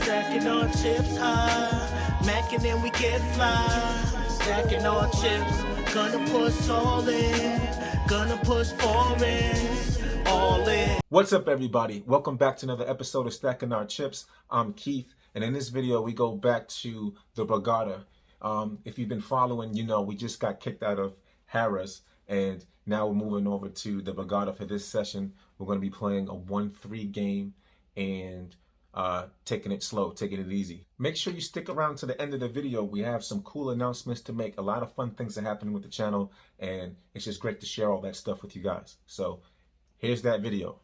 Stacking our chips high, macking and we get fly. Stacking our chips, gonna push all in, gonna push foreign, all in. What's up, everybody? Welcome back to another episode of Stacking Our Chips. I'm Keith, and in this video, we go back to the Borgata. If you've been following, you know we just got kicked out of Harrah's, and now we're moving over to the Borgata for this session. We're going to be playing a 1-3 game and taking it slow, taking it easy. Make sure you stick around to the end of the video. We have some cool announcements to make. A lot of fun things are happening with the channel, and it's just great to share all that stuff with you guys. So here's that video.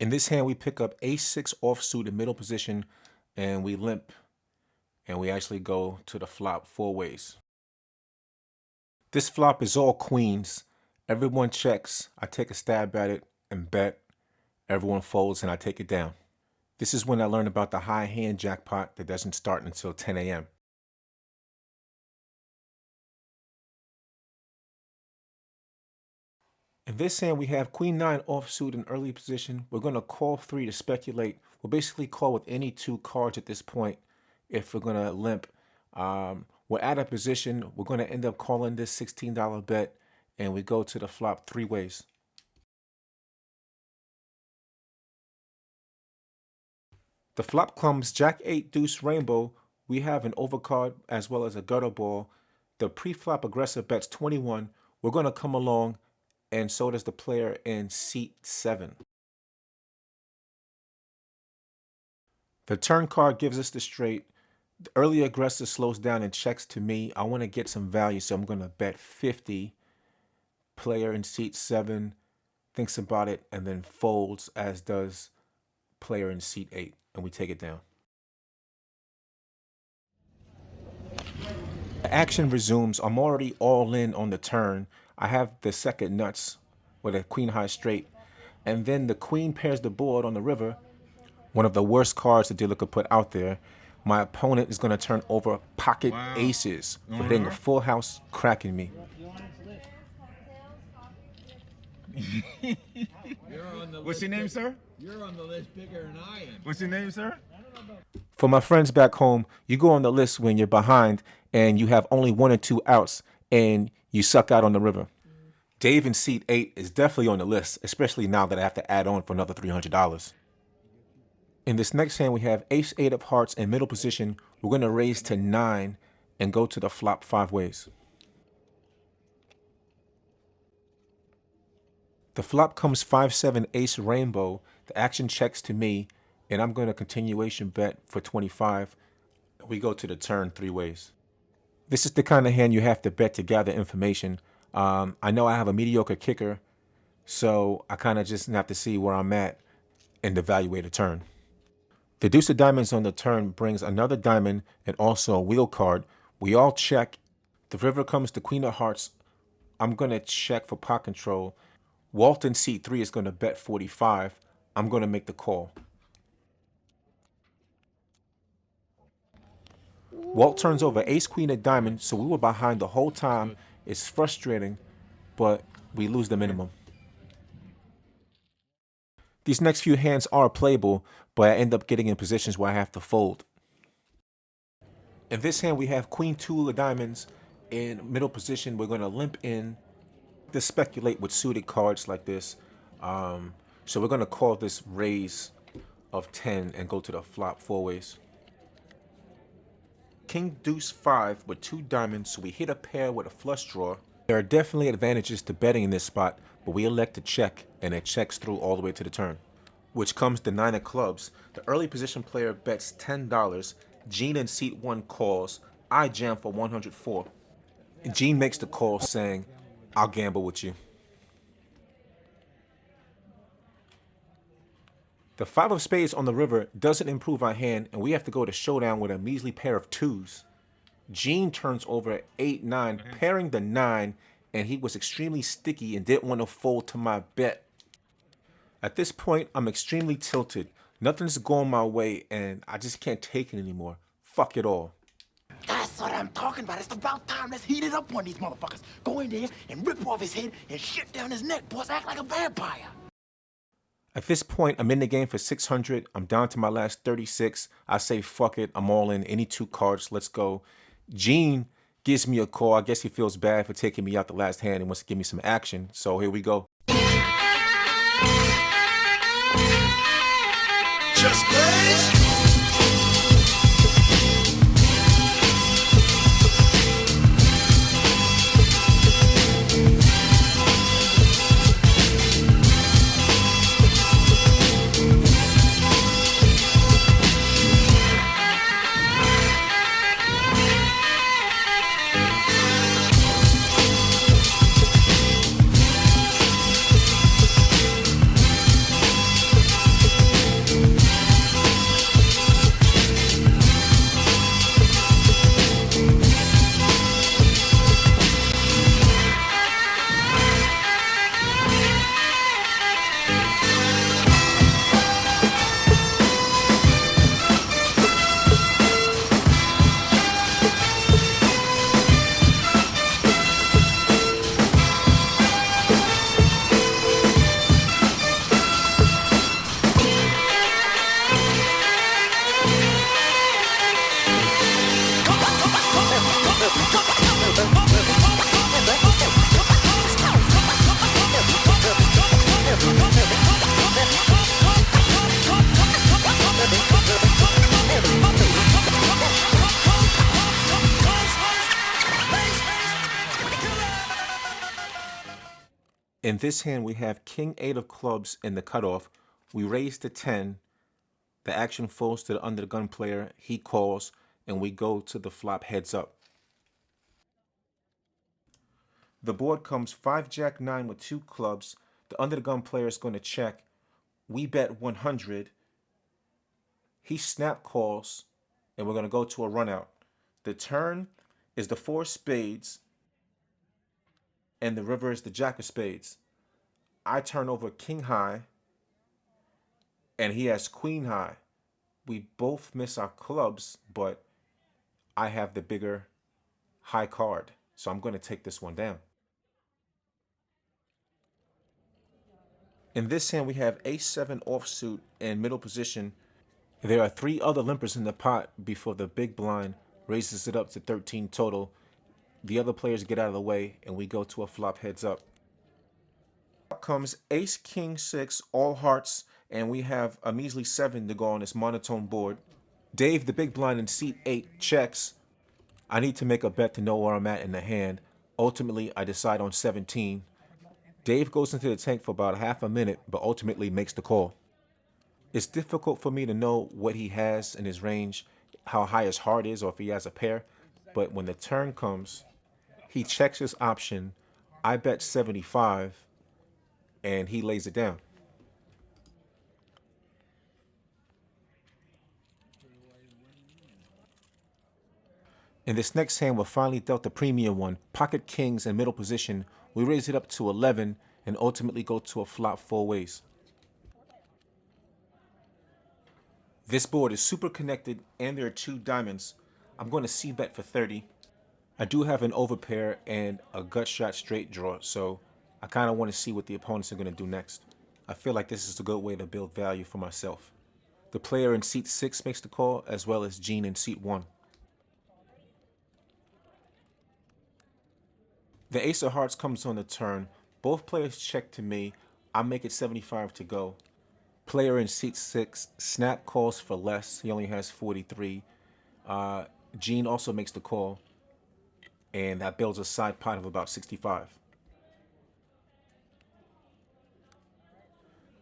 In this hand, we pick up ace-6 offsuit in middle position, and we limp, and we actually go to the flop 4 ways. This flop is all queens. Everyone checks. I take a stab at it and bet. Everyone folds, and I take it down. This is when I learn about the high hand jackpot that doesn't start until 10 a.m. In this hand, we have queen-9 offsuit in early position. We're going to call 3 to speculate. We'll basically call with any 2 cards at this point if we're going to limp. We're out of position. We're going to end up calling this $16 bet, and we go to the flop 3 ways. The flop comes Jack-8 deuce rainbow. We have an overcard as well as a gutter ball. The pre-flop aggressive bets 21. We're going to come along, and so does the player in seat 7. The turn card gives us the straight. The early aggressive slows down and checks to me. I want to get some value, so I'm going to bet 50. Player in seat 7 thinks about it and then folds, as does player in seat 8, and we take it down. The action resumes. I'm already all in on the turn. I have the second nuts with a queen high straight, and then the queen pairs the board on the river, one of the worst cards the dealer could put out there. My opponent is going to turn over pocket aces for hitting a full house, cracking me. What's your name, sir? You're on the list bigger than I am. What's your name, sir? For my friends back home, you go on the list when you're behind and you have only 1 or 2 outs and you suck out on the river. Dave in seat 8 is definitely on the list, especially now that I have to add on for another $300. In this next hand, we have ace-8 of hearts in middle position. We're going to raise to 9 and go to the flop 5 ways. The flop comes 5-7 ace rainbow. The action checks to me, and I'm going to continuation bet for 25. We go to the turn 3 ways. This is the kind of hand you have to bet to gather information. I know I have a mediocre kicker, so I kind of just have to see where I'm at and evaluate a turn. The deuce of diamonds on the turn brings another diamond and also a wheel card. We all check. The river comes to queen of hearts. I'm going to check for pot control. Walt in seat 3 is going to bet 45. I'm going to make the call. Walt turns over ace queen of diamonds, so we were behind the whole time, It's frustrating, but we lose the minimum. These next few hands are playable, but I end up getting in positions where I have to fold. In this hand, we have Queen 2 of diamonds. In middle position, we're going to limp in to speculate with suited cards like this. So we're going to call this raise of 10 and go to the flop 4 ways. King Deuce 5 with 2 diamonds, so we hit a pair with a flush draw. There are definitely advantages to betting in this spot, but we elect to check, and it checks through all the way to the turn. Which comes the 9 of clubs. The early position player bets $10. Gene in seat 1 calls. I jam for 104. Gene makes the call saying, "I'll gamble with you." The 5 of spades on the river doesn't improve our hand, and we have to go to showdown with a measly pair of 2s. Gene turns over 8-9, pairing the 9, and he was extremely sticky and didn't want to fold to my bet. At this point, I'm extremely tilted. Nothing's going my way, and I just can't take it anymore. Fuck it all. That's what I'm talking about. It's about time. Let's heat it up on these motherfuckers. Go in there and rip off his head and shit down his neck, boys. Act like a vampire. At this point, I'm in the game for 600. I'm down to my last 36. I say, fuck it. I'm all in. Any 2 cards. Let's go. Gene gives me a call. I guess he feels bad for taking me out the last hand and wants to give me some action. So here we go. Just blaze. In this hand, we have King 8 of clubs in the cutoff. We raise to 10. The action falls to the under the gun player. He calls, and we go to the flop heads up. The board comes 5 Jack 9 with 2 clubs. The under the gun player is going to check. We bet 100. He snap calls, and we're going to go to a run out. The turn is the 4 spades, and the river is the Jack of spades. I turn over King high, and he has Queen high. We both miss our clubs, but I have the bigger high card, so I'm going to take this one down. In this hand, we have Ace-7 offsuit in middle position. There are 3 other limpers in the pot before the big blind raises it up to 13 total. The other players get out of the way, and we go to a flop heads up. Up comes Ace-King-6, all hearts, and we have a measly 7 to go on this monotone board. Dave, the big blind in seat 8, checks. I need to make a bet to know where I'm at in the hand. Ultimately, I decide on 17. Dave goes into the tank for about half a minute, but ultimately makes the call. It's difficult for me to know what he has in his range, how high his heart is, or if he has a pair. But when the turn comes, he checks his option. I bet 75, and he lays it down. In this next hand, we're finally dealt the premium one. Pocket kings in middle position. We raise it up to 11 and ultimately go to a flop 4 ways. This board is super connected and there are 2 diamonds. I'm going to c-bet for 30. I do have an overpair and a gut shot straight draw, so I kind of want to see what the opponents are going to do next. I feel like this is a good way to build value for myself. The player in seat 6 makes the call, as well as Gene in seat 1. The ace of hearts comes on the turn. Both players check to me. I make it 75 to go. Player in seat 6, snap calls for less. He only has 43. Gene also makes the call, and that builds a side pot of about 65.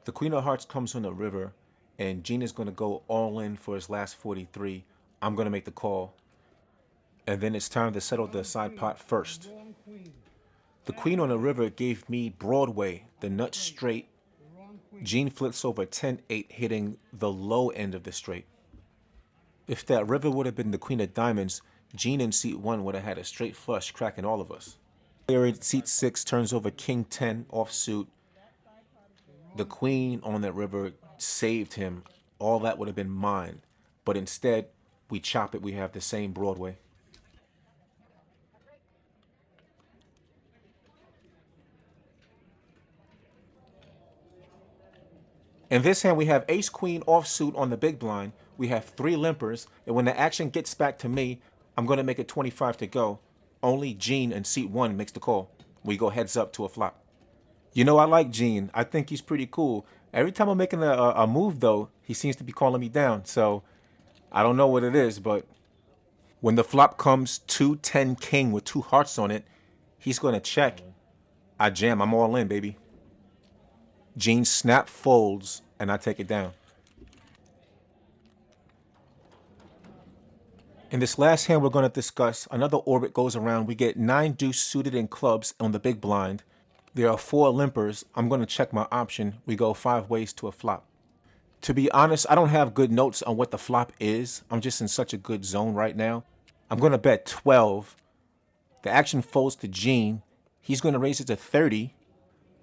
The queen of hearts comes on the river, and Gene is going to go all in for his last 43. I'm going to make the call, and then it's time to settle the side pot first. The queen on the river gave me Broadway, the nut straight. Gene flips over 10-8, hitting the low end of the straight. If that river would have been the queen of diamonds, Gene in seat 1 would have had a straight flush, cracking all of us. Player in seat 6 turns over king 10 offsuit. The queen on that river saved him. All that would have been mine. But instead, we chop it. We have the same Broadway. In this hand, we have ace-queen offsuit on the big blind. We have 3 limpers, and when the action gets back to me, I'm going to make it 25 to go. Only Gene in seat 1 makes the call. We go heads up to a flop. You know, I like Gene. I think he's pretty cool. Every time I'm making a move, though, he seems to be calling me down. So I don't know what it is, but when the flop comes 2-10 king with 2 hearts on it, he's going to check. I jam. I'm all in, baby. Gene snap folds, and I take it down. In this last hand we're going to discuss, another orbit goes around. We get 9 deuce suited in clubs on the big blind. There are 4 limpers. I'm going to check my option. We go 5 ways to a flop. To be honest, I don't have good notes on what the flop is. I'm just in such a good zone right now. I'm going to bet 12. The action folds to Gene. He's going to raise it to 30.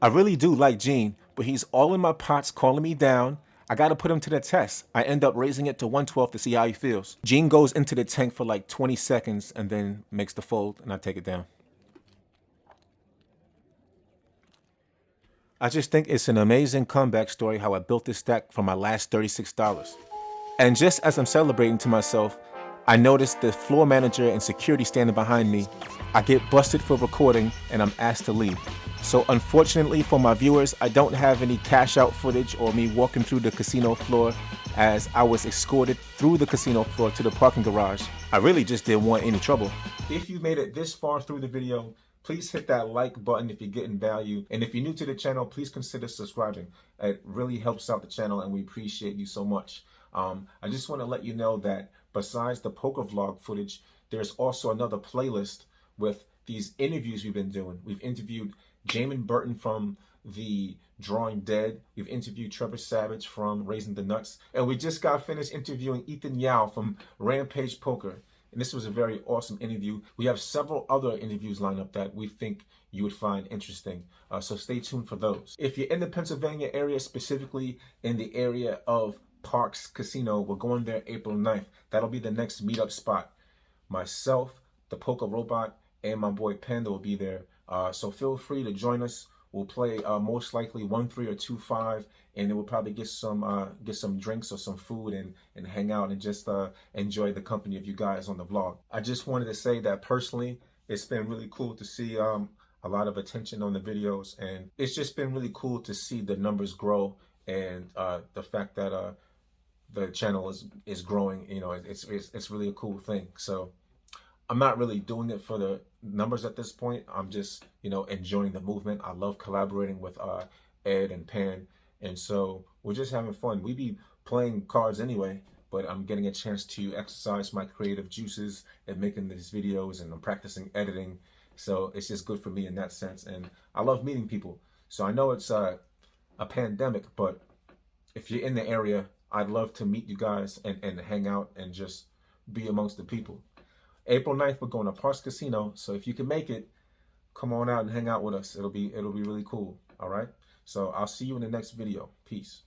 I really do like Gene, but he's all in my pots calling me down. I got to put him to the test. I end up raising it to 112 to see how he feels. Gene goes into the tank for like 20 seconds and then makes the fold, and I take it down. I just think it's an amazing comeback story how I built this stack from my last $36. And just as I'm celebrating to myself, I noticed the floor manager and security standing behind me. I get busted for recording and I'm asked to leave. So unfortunately for my viewers, I don't have any cash out footage or me walking through the casino floor, as I was escorted through the casino floor to the parking garage. I really just didn't want any trouble. If you made it this far through the video, please hit that like button if you're getting value. And if you're new to the channel, please consider subscribing. It really helps out the channel and we appreciate you so much. I just want to let you know that besides the poker vlog footage, there's also another playlist with these interviews we've been doing. We've interviewed Jamin Burton from the Drawing Dead. We've interviewed Trevor Savage from Raising the Nuts. And we just got finished interviewing Ethan Yao from Rampage Poker. And this was a very awesome interview. We have several other interviews lined up that we think you would find interesting. So stay tuned for those. If you're in the Pennsylvania area, specifically in the area of Parks Casino, we're going there April 9th. That'll be the next meetup spot. Myself, the Poker Robot, and my boy Panda will be there. So feel free to join us. We'll play most likely 1-3 or 2-5, and then we'll probably get some drinks or some food and hang out and just enjoy the company of you guys on the vlog. I just wanted to say that personally, it's been really cool to see a lot of attention on the videos, and it's just been really cool to see the numbers grow and the fact that the channel is growing. You know, it's really a cool thing. So I'm not really doing it for the numbers at this point. I'm just, you know, enjoying the movement. I love collaborating with Ed and Pan, and so we're just having fun. We be playing cards anyway, but I'm getting a chance to exercise my creative juices and making these videos, and I'm practicing editing. So it's just good for me in that sense, and I love meeting people. So I know it's a pandemic, but if you're in the area, I'd love to meet you guys and hang out and just be amongst the people. April 9th, we're going to Parks Casino, so if you can make it, come on out and hang out with us. It'll be really cool, all right? So I'll see you in the next video. Peace.